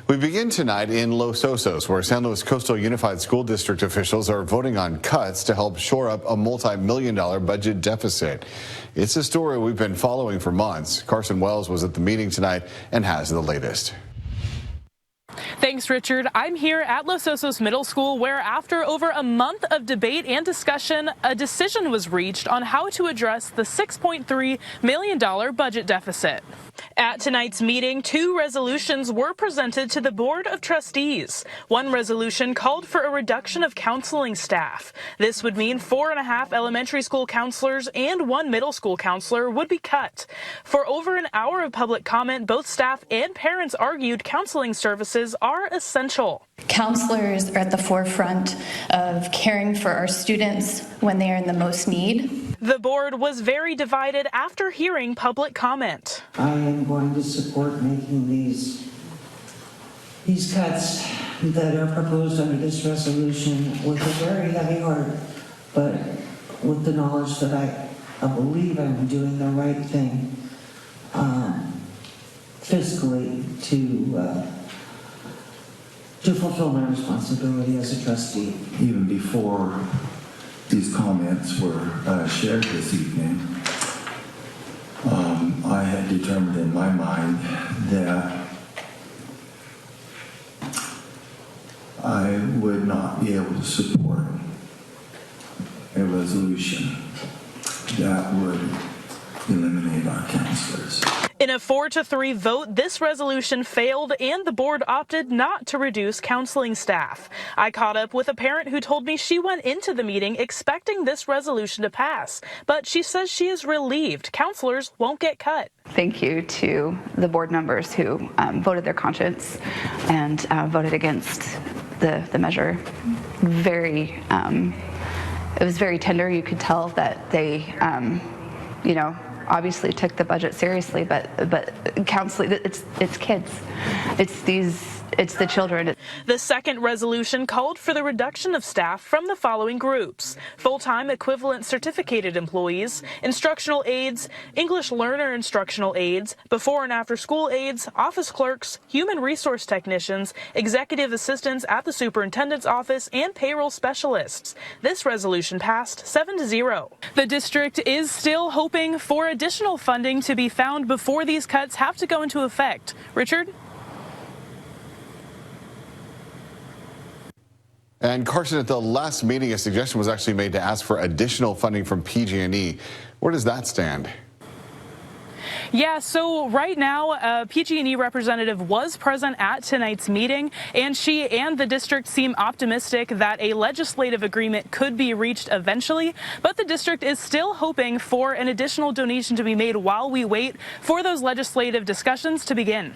We begin tonight in Los Osos, where San Luis Coastal Unified School District officials are voting on cuts to help shore up a multi-million-dollar budget deficit. It's a story we've been following for months. Carson Wells was at the meeting tonight and has the latest. Thanks, Richard. I'm here at Los Osos Middle School, where after over a month of debate and discussion, a decision was reached on how to address the $6.3 million budget deficit. At tonight's meeting, 2 resolutions were presented to the Board of Trustees. One resolution called for a reduction of counseling staff. This would mean 4.5 elementary school counselors and 1 middle school counselor would be cut. For over an hour of public comment, both staff and parents argued counseling services are essential. Counselors are at the forefront of caring for our students when they are in the most need. The board was very divided after hearing public comment. I am going to support making these cuts that are proposed under this resolution with a very heavy heart, but with the knowledge that I believe I'm doing the right thing fiscally to fulfill my responsibility as a trustee. Even before these comments were shared this evening, I had determined in my mind that I would not be able to support a resolution that would eliminate our counselors. In a 4-3 vote, this resolution failed and the board opted not to reduce counseling staff. I caught up with a parent who told me she went into the meeting expecting this resolution to pass, but she says she is relieved counselors won't get cut. Thank you to the board members who voted their conscience and voted against the measure. It was very tender. You could tell that they, obviously took the budget seriously, but counseling, it's kids, it's the children. The second resolution called for the reduction of staff from the following groups: full-time equivalent certificated employees, instructional aides, English learner instructional aides, before and after school aides, office clerks, human resource technicians, executive assistants at the superintendent's office, and payroll specialists. This resolution passed 7-0. The district is still hoping for additional funding to be found before these cuts have to go into effect. Richard? And Carson, at the last meeting, a suggestion was actually made to ask for additional funding from PG&E. Where does that stand? Yeah, so right now, a PG&E representative was present at tonight's meeting, and she and the district seem optimistic that a legislative agreement could be reached eventually, but the district is still hoping for an additional donation to be made while we wait for those legislative discussions to begin.